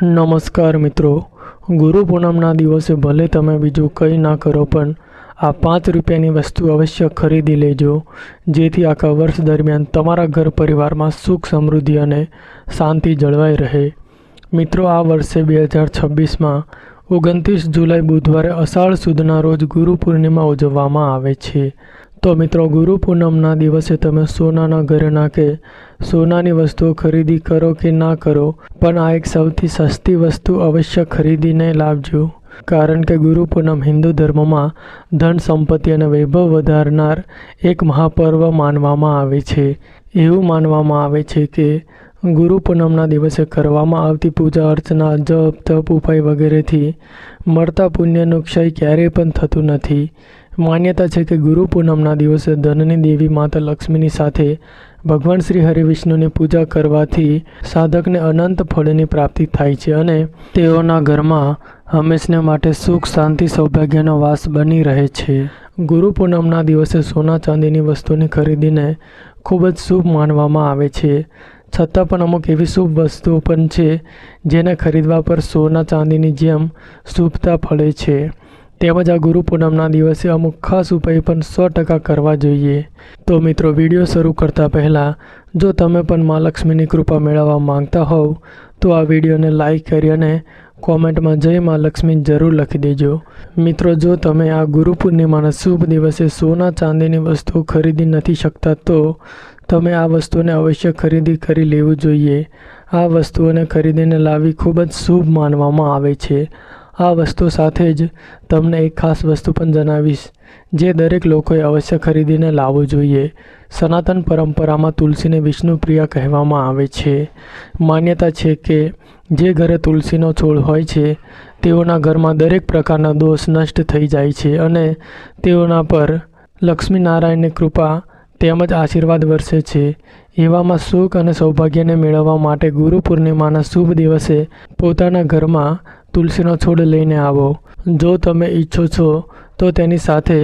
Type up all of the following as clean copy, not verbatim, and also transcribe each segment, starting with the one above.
નમસ્કાર મિત્રો, ગુરુ પૂનમના દિવસે ભલે તમે બીજું કંઈ ના કરો પણ આ 5 રૂપિયાની વસ્તુ અવશ્ય ખરીદી લેજો, જેથી આખા વર્ષ દરમિયાન તમારા ઘર પરિવારમાં સુખ સમૃદ્ધિ અને શાંતિ જળવાઈ રહે। મિત્રો, આ વર્ષે 2026માં 29 જુલાઈ બુધવારે અષાઢ સુદના રોજ ગુરુ પૂર્ણિમા ઉજવવામાં આવે છે। તો મિત્રો, ગુરુ પૂનમના દિવસે તમે સોનાના ઘરેણા કે સોનાની વસ્તુઓ ખરીદી કરો કે ના કરો, પણ આ એક સૌથી સસ્તી વસ્તુ અવશ્ય ખરીદીને લાવજો, કારણ કે ગુરુ પૂનમ હિન્દુ ધર્મમાં ધન સંપત્તિ અને વૈભવ વધારનાર એક મહાપર્વ માનવામાં આવે છે। એવું માનવામાં આવે છે કે ગુરુ પૂનમના દિવસે કરવામાં આવતી પૂજા અર્ચના, જપ, તપ, ઉપાય વગેરેથી મળતા પુણ્યનું ક્ષય ક્યારેય પણ થતું નથી। માન્યતા છે કે ગુરુ પૂનમના દિવસે ધનની દેવી માતા લક્ષ્મીની સાથે ભગવાન શ્રી હરિવિષ્ણુની પૂજા કરવાથી સાધકને અનંત ફળની પ્રાપ્તિ થાય છે અને તેઓના ઘરમાં હંમેશને માટે સુખ, શાંતિ, સૌભાગ્યનો વાસ બની રહે છે। ગુરુ પૂનમના દિવસે સોના ચાંદીની વસ્તુની ખરીદીને ખૂબ જ શુભ માનવામાં આવે છે, છતાં પણ અમુક એવી શુભ વસ્તુઓ પણ છે જેને ખરીદવા પર સોના ચાંદીની જેમ શુભતા ફળે છે। તેમજ આ ગુરુ પૂનમના દિવસે અમુક ખાસ ઉપાય પણ 100% કરવા જોઈએ। તો મિત્રો, વિડીયો શરૂ કરતાં પહેલાં જો તમે પણ મા લક્ષ્મીની કૃપા મેળવવા માંગતા હોવ તો આ વિડીયોને લાઈક કરી અને કોમેન્ટમાં જય મા લક્ષ્મી જરૂર લખી દેજો। મિત્રો, જો તમે આ ગુરુ પૂર્ણિમાના શુભ દિવસે સોના ચાંદીની વસ્તુઓ ખરીદી નથી શકતા તો તમે આ વસ્તુને અવશ્ય ખરીદી કરી લેવું જોઈએ। આ વસ્તુઓને ખરીદીને લાવવી ખૂબ જ શુભ માનવામાં આવે છે। આ વસ્તુ સાથે જ તમને એક ખાસ વસ્તુ પણ જણાવીશ જે દરેક લોકોએ અવશ્ય ખરીદીને લાવવું જોઈએ। સનાતન પરંપરામાં તુલસીને વિષ્ણુ પ્રિય કહેવામાં આવે છે। માન્યતા છે કે જે ઘરે તુલસીનો છોડ હોય છે તેઓના ઘરમાં દરેક પ્રકારના દોષ નષ્ટ થઈ જાય છે અને તેઓના પર લક્ષ્મીનારાયણની કૃપા તેમજ આશીર્વાદ વરસે છે। એવામાં સુખ અને સૌભાગ્યને મેળવવા માટે ગુરુ પૂર્ણિમાના શુભ દિવસે પોતાના ઘરમાં તુલસીનો છોડ લઈને આવો। જો તમે ઈચ્છો છો તો તેની સાથે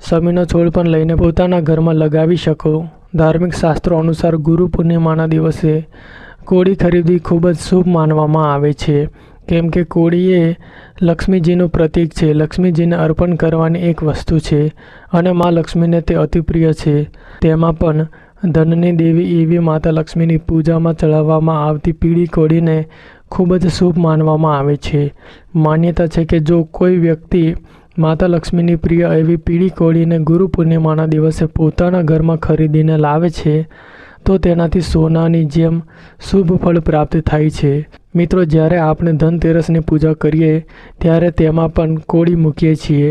શમીનો છોડ પણ લઈને પોતાના ઘરમાં લગાવી શકો। ધાર્મિક શાસ્ત્રો અનુસાર ગુરુ પૂર્ણિમાના દિવસે કોળી ખરીદવી ખૂબ જ શુભ માનવામાં આવે છે, કેમ કે કોળી એ લક્ષ્મીજીનું પ્રતીક છે। લક્ષ્મીજીને અર્પણ કરવાની એક વસ્તુ છે અને મા લક્ષ્મીને તે અતિ પ્રિય છે। તેમાં પણ ધનની દેવી એવી માતા લક્ષ્મીની પૂજામાં ચડાવવામાં આવતી પીળી કોળીને ખૂબ જ શુભ માનવામાં આવે છે। માન્યતા છે કે જો કોઈ વ્યક્તિ માતા લક્ષ્મીની પ્રિય એવી પીળી કોળીને ગુરુ પૂર્ણિમાના દિવસે પોતાના ઘરમાં ખરીદીને લાવે છે તો તેનાથી સોનાની જેમ શુભ ફળ પ્રાપ્ત થાય છે। મિત્રો, જ્યારે આપણે ધનતેરસની પૂજા કરીએ ત્યારે તેમાં પણ કોળી મૂકીએ છીએ।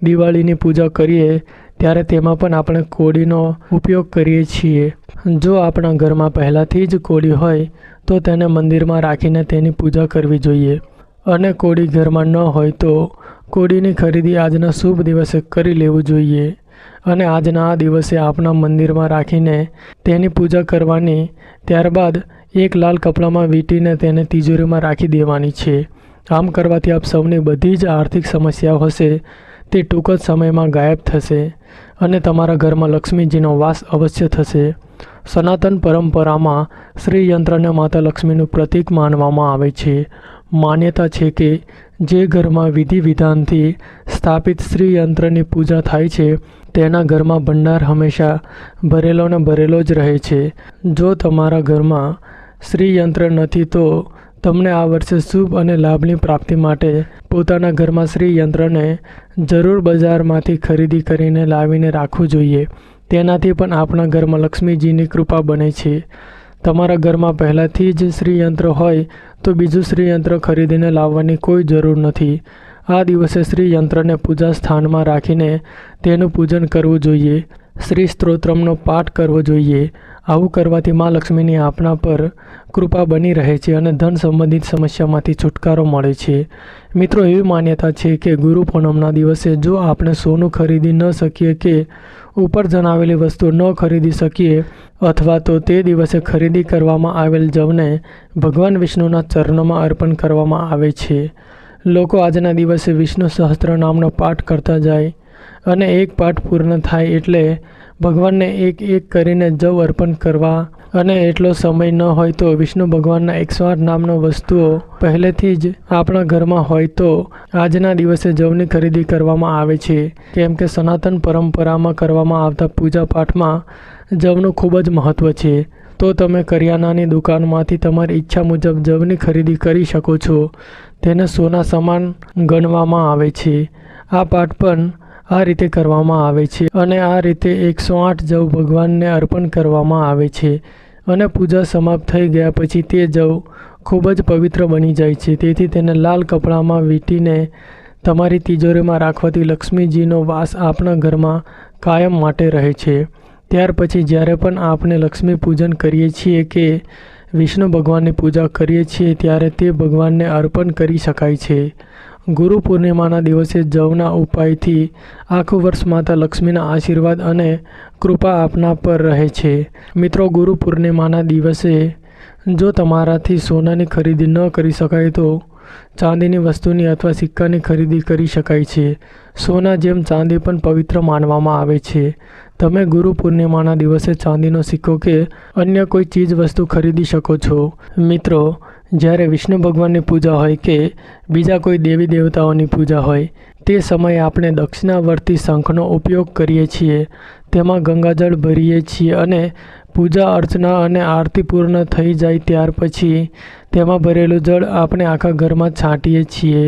દિવાળીની પૂજા કરીએ ત્યારે તેમાં પણ આપણે કોળીનો ઉપયોગ કરીએ છીએ। જો આપણા ઘરમાં પહેલાંથી જ કોળી હોય તો તેને મંદિરમાં રાખીને તેની પૂજા કરવી જોઈએ અને કોળી ઘરમાં ન હોય તો કોળીની ખરીદી આજના શુભ દિવસે કરી લેવું જોઈએ અને આજના આ દિવસે આપણા મંદિરમાં રાખીને તેની પૂજા કરવાની। ત્યારબાદ એક લાલ કપડામાં વીંટીને તેને તિજોરીમાં રાખી દેવાની છે। આમ કરવાથી આપ સૌની બધી જ આર્થિક સમસ્યાઓ હશે તે ટૂંક જ સમયમાં ગાયબ થશે અને તમારા ઘરમાં લક્ષ્મીજીનો વાસ અવશ્ય થશે। સનાતન પરંપરામાં શ્રી યંત્રને માતા લક્ષ્મીનું પ્રતીક માનવામાં આવે છે। માન્યતા છે કે જે ઘરમાં વિધિ વિધાનથી સ્થાપિત શ્રી યંત્રની પૂજા થાય છે તેના ઘરમાં ભંડાર હંમેશા ભરેલો ને ભરેલો જ રહે છે। જો તમારા ઘરમાં શ્રી યંત્ર નથી તો તમને આ વર્ષે શુભ અને લાભની પ્રાપ્તિ માટે પોતાના ઘરમાં શ્રી યંત્રને જરૂર બજારમાંથી ખરીદી કરીને લાવીને રાખવું જોઈએ। તેનાથી પણ આપણા ઘરમાં લક્ષ્મીજીની કૃપા બને છે। તમારા ઘરમાં પહેલાંથી જ શ્રી યંત્ર હોય તો બીજું શ્રી યંત્ર ખરીદીને લાવવાની કોઈ જરૂર નથી। આ દિવસે શ્રી યંત્રને પૂજા સ્થાનમાં રાખીને તેનું પૂજન કરવું જોઈએ। શ્રી સ્તોત્રમનો પાઠ કરવો જોઈએ। આવું કરવાથી મા લક્ષ્મીની આપણા પર કૃપા બની રહે છે અને ધન સંબંધિત સમસ્યામાંથી છુટકારો મળે છે। મિત્રો, એવી માન્યતા છે કે ગુરુ પૂનમના દિવસે જો આપણે સોનું ખરીદી ન શકીએ કે ઉપર જણાવેલી વસ્તુ ન ખરીદી શકીએ અથવા તો તે દિવસે ખરીદી કરવામાં આવેલ જવને ભગવાન વિષ્ણુના ચરણોમાં અર્પણ કરવામાં આવે છે। લોકો આજના દિવસે વિષ્ણુ સહસ્ત્ર નામનો પાઠ કરતા જાય અને એક પાઠ પૂર્ણ થાય એટલે ભગવાનને એક એક કરીને જવ અર્પણ કરવા અને એટલો સમય ન હોય તો વિષ્ણુ ભગવાનના 108 નામનો વસ્તુઓ પહેલેથી જ આપણા ઘરમાં હોય તો આજના દિવસે જવની ખરીદી કરવામાં આવે છે, કેમ કે સનાતન પરંપરામાં કરવામાં આવતા પૂજા પાઠમાં જવનું ખૂબ જ મહત્ત્વ છે. તો તમે કરિયાણાની દુકાનમાંથી તમારી ઈચ્છા મુજબ જવની ખરીદી કરી શકો છો. તેને સોના સમાન ગણવામાં આવે છે. આ પાઠ પણ આ રીતે કરવામાં આવે છે અને આ રીતે 108 જવ ભગવાનને અર્પણ કરવામાં આવે છે અને પૂજા સમાપ્ત થઈ ગયા પછી તે જવ ખૂબ જ પવિત્ર બની જાય છે. તેથી તેને લાલ કપડામાં વીંટીને તમારી તિજોરીમાં રાખવાથી લક્ષ્મીજીનો વાસ આપણા ઘરમાં કાયમ માટે રહે છે. ત્યાર પછી જ્યારે પણ આપણે લક્ષ્મી પૂજન કરીએ છીએ કે વિષ્ણુ ભગવાનની પૂજા કરીએ છીએ ત્યારે તે ભગવાનને અર્પણ કરી શકાય છે. ગુરુ પૂર્ણિમાના દિવસે જવના ઉપાયથી આખું વર્ષ માતા લક્ષ્મીના આશીર્વાદ અને કૃપા આપના પર રહે છે. મિત્રો, ગુરુ પૂર્ણિમાના દિવસે જો તમારાથી સોનાની ખરીદી ન કરી શકાય તો ચાંદીની વસ્તુની અથવા સિક્કાની ખરીદી કરી શકાય છે. સોના જેમ ચાંદી પણ પવિત્ર માનવામાં આવે છે. તમે ગુરુ પૂર્ણિમાના દિવસે ચાંદીનો સિક્કો કે અન્ય કોઈ ચીજ વસ્તુ ખરીદી શકો છો. મિત્રો, જ્યારે વિષ્ણુ ભગવાનની પૂજા હોય કે બીજા કોઈ દેવી દેવતાઓની પૂજા હોય તે સમયે આપણે દક્ષિણાવર્તી શંખનો ઉપયોગ કરીએ છીએ. તેમાં ગંગાજળ ભરીએ છીએ અને પૂજા અર્ચના અને આરતી પૂર્ણ થઈ જાય ત્યાર પછી તેમાં ભરેલું જળ આપણે આખા ઘરમાં છાંટીએ છીએ.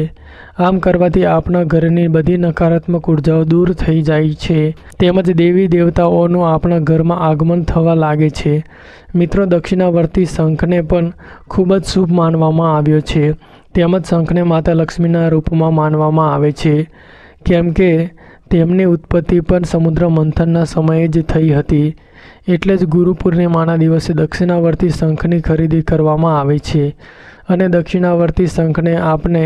આમ કરવાથી આપણા ઘરની બધી નકારાત્મક ઉર્જાઓ દૂર થઈ જાય છે તેમજ દેવી દેવતાઓનું આપણા ઘરમાં આગમન થવા લાગે છે. મિત્રો, દક્ષિણાવર્તી શંખને પણ ખૂબ જ શુભ માનવામાં આવ્યો છે. તેમજ શંખને માતા લક્ષ્મીના રૂપમાં માનવામાં આવે છે, કેમ કે તેમની ઉત્પત્તિ પણ સમુદ્ર મંથનના સમયે જ થઈ હતી. એટલે જ ગુરુ પૂર્ણિમાના દિવસે દક્ષિણાવર્તી શંખની ખરીદી કરવામાં આવે છે અને દક્ષિણાવર્તી શંખને આપણે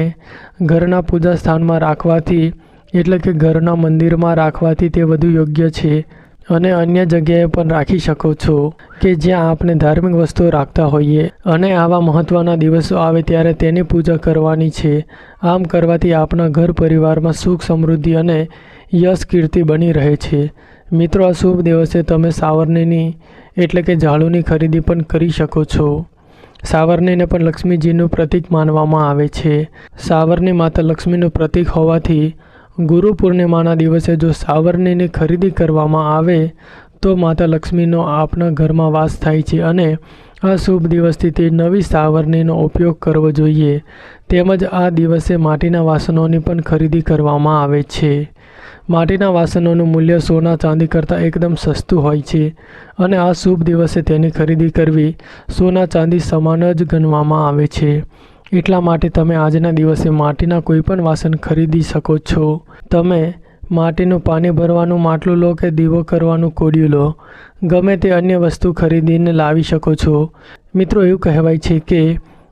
ઘરના પૂજા સ્થાનમાં રાખવાથી એટલે કે ઘરના મંદિરમાં રાખવાથી તે વધુ યોગ્ય છે અને અન્ય જગ્યાએ પણ રાખી શકો છો કે જ્યાં આપણે ધાર્મિક વસ્તુઓ રાખતા હોઈએ અને આવા મહત્ત્વના દિવસો આવે ત્યારે તેની પૂજા કરવાની છે. આમ કરવાથી આપણા ઘર પરિવારમાં સુખ સમૃદ્ધિ અને યશ કીર્તિ બની રહે છે. મિત્રો, આ શુભ દિવસે તમે સાવરણીની એટલે કે ઝાડુની ખરીદી પણ કરી શકો છો. સાવરણીને પણ લક્ષ્મીજીનું પ્રતીક માનવામાં આવે છે. સાવરણી માતા લક્ષ્મીનું પ્રતીક હોવાથી ગુરુ પૂર્ણિમાના દિવસે જો સાવરણીની ખરીદી કરવામાં આવે તો માતા લક્ષ્મીનો આપણા ઘરમાં વાસ થાય છે અને આ શુભ દિવસથી તે નવી સાવરણીનો ઉપયોગ કરવો જોઈએ. તેમજ આ દિવસે માટીના વાસણોની પણ ખરીદી કરવામાં આવે છે. માટીના વાસણોનું મૂલ્ય સોના ચાંદી કરતાં એકદમ સસ્તું હોય છે અને આ શુભ દિવસે તેની ખરીદી કરવી સોના ચાંદી સમાન જ ગણવામાં આવે છે. એટલા માટે તમે આજના દિવસે માટીના કોઈ પણ વાસણ ખરીદી શકો છો. તમે માટીનું પાણી ભરવાનું માટલું લો કે દીવો કરવાનું કોડિયું લો, ગમે તે અન્ય વસ્તુ ખરીદીને લાવી શકો છો. મિત્રો, એવું કહેવાય છે કે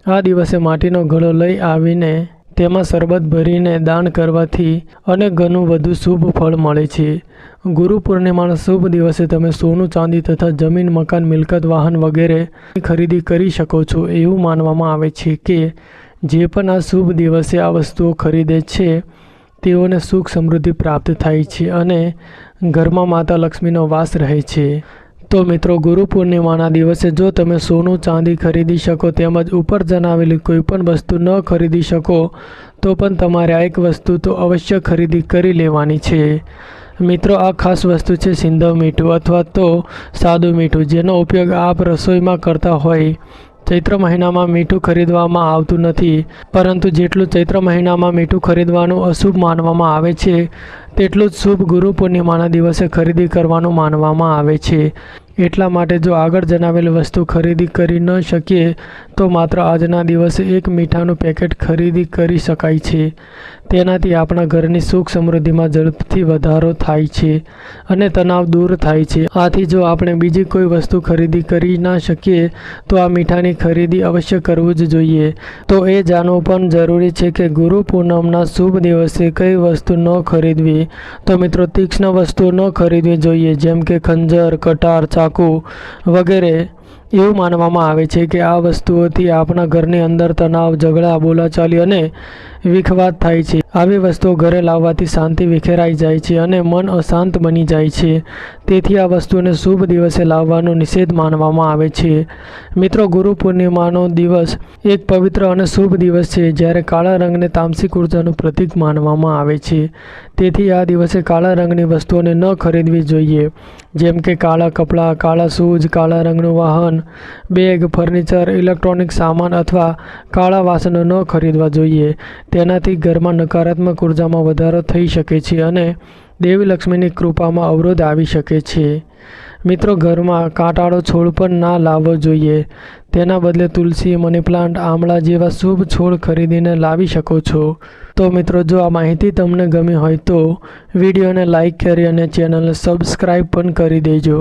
આ દિવસે માટીનો ઘડો લઈ આવીને તેમાં શરબત ભરીને દાન કરવાથી અને ઘણું વધુ શુભ ફળ મળે છે. ગુરુ પૂર્ણિમાના શુભ દિવસે તમે સોનું ચાંદી તથા જમીન મકાન મિલકત વાહન વગેરે ખરીદી કરી શકો છો. એવું માનવામાં આવે છે કે જે પણ આ શુભ દિવસે આ વસ્તુઓ ખરીદે છે તેઓને સુખ સમૃદ્ધિ પ્રાપ્ત થાય છે અને ઘરમાં માતા લક્ષ્મીનો વાસ રહે છે. તો મિત્રો, ગુરુ પૂર્ણિમાના દિવસે જો તમે સોનું ચાંદી ખરીદી શકો તેમજ ઉપર જણાવેલી કોઈ પણ વસ્તુ ન ખરીદી શકો તો પણ તમારે આ એક વસ્તુ તો અવશ્ય ખરીદી કરી લેવાની છે. મિત્રો, આ ખાસ વસ્તુ છે સિંધવ મીઠું અથવા તો સાદું મીઠું, જેનો ઉપયોગ આપ રસોઈમાં કરતા હોય. ચૈત્ર મહિનામાં મીઠું ખરીદવામાં આવતું નથી, પરંતુ જેટલું ચૈત્ર મહિનામાં મીઠું ખરીદવાનું અશુભ માનવામાં આવે છે તેટલું જ શુભ ગુરુ પૂર્ણિમાના દિવસે ખરીદી કરવાનું માનવામાં આવે છે. એટલા માટે જો આગળ જણાવેલ વસ્તુ ખરીદી કરી ન શકીએ તો માત્ર આજના દિવસે એક મીઠાનું પેકેટ ખરીદી કરી શકાય છે. તેનાથી આપણા ઘરની સુખ સમૃદ્ધિમાં ઝડપથી વધારો થાય છે અને તણાવ દૂર થાય છે. આથી જો આપણે બીજી કોઈ વસ્તુ ખરીદી કરી ના શકીએ તો આ મીઠાની ખરીદી અવશ્ય કરવું જ જોઈએ. તો એ જાણવું પણ જરૂરી છે કે ગુરુ પૂનમના શુભ દિવસે કઈ વસ્તુ ન ખરીદવી. તો મિત્રો, તીક્ષ્ણ વસ્તુઓ ન ખરીદવી જોઈએ, જેમ કે ખંજર, કટાર, ચાકુ વગેરે. એવું માનવામાં આવે છે કે આ વસ્તુઓથી આપણા ઘરની અંદર તણાવ, ઝઘડા, બોલાચાલી અને વિખવાદ થાય છે. આવી વસ્તુઓ ઘરે લાવવાથી શાંતિ વિખેરાઈ જાય છે અને મન અશાંત બની જાય છે. તેથી આ વસ્તુને શુભ દિવસે લાવવાનો નિષેધ માનવામાં આવે છે. મિત્રો, ગુરુ પૂર્ણિમાનો દિવસ એક પવિત્ર અને શુભ દિવસ છે, જ્યારે કાળા રંગને તામસિક ઉર્જાનું પ્રતીક માનવામાં આવે છે. તેથી આ દિવસે કાળા રંગની વસ્તુઓને ન ખરીદવી જોઈએ, જેમ કે કાળા કપડાં, કાળા શૂઝ, કાળા રંગનું વાહન, બેગ, ફર્નિચર, ઇલેક્ટ્રોનિક સામાન અથવા કાળા વાસણો ન ખરીદવા જોઈએ. તેનાથી ઘરમાં નકારાત્મક ઉર્જામાં વધારો થઈ શકે છે અને દેવી લક્ષ્મીની કૃપામાં અવરોધ આવી શકે છે. મિત્રો, ઘરમાં કાંટાળો છોડ પણ ના લાવવો જોઈએ. તેના બદલે તુલસી, મની પ્લાન્ટ, આમળા જેવા શુભ છોડ ખરીદીને લાવી શકો છો. તો મિત્રો, જો આ માહિતી તમને ગમી હોય તો વિડીયોને લાઈક કરી અને ચેનલને સબસ્ક્રાઈબ પણ કરી દેજો.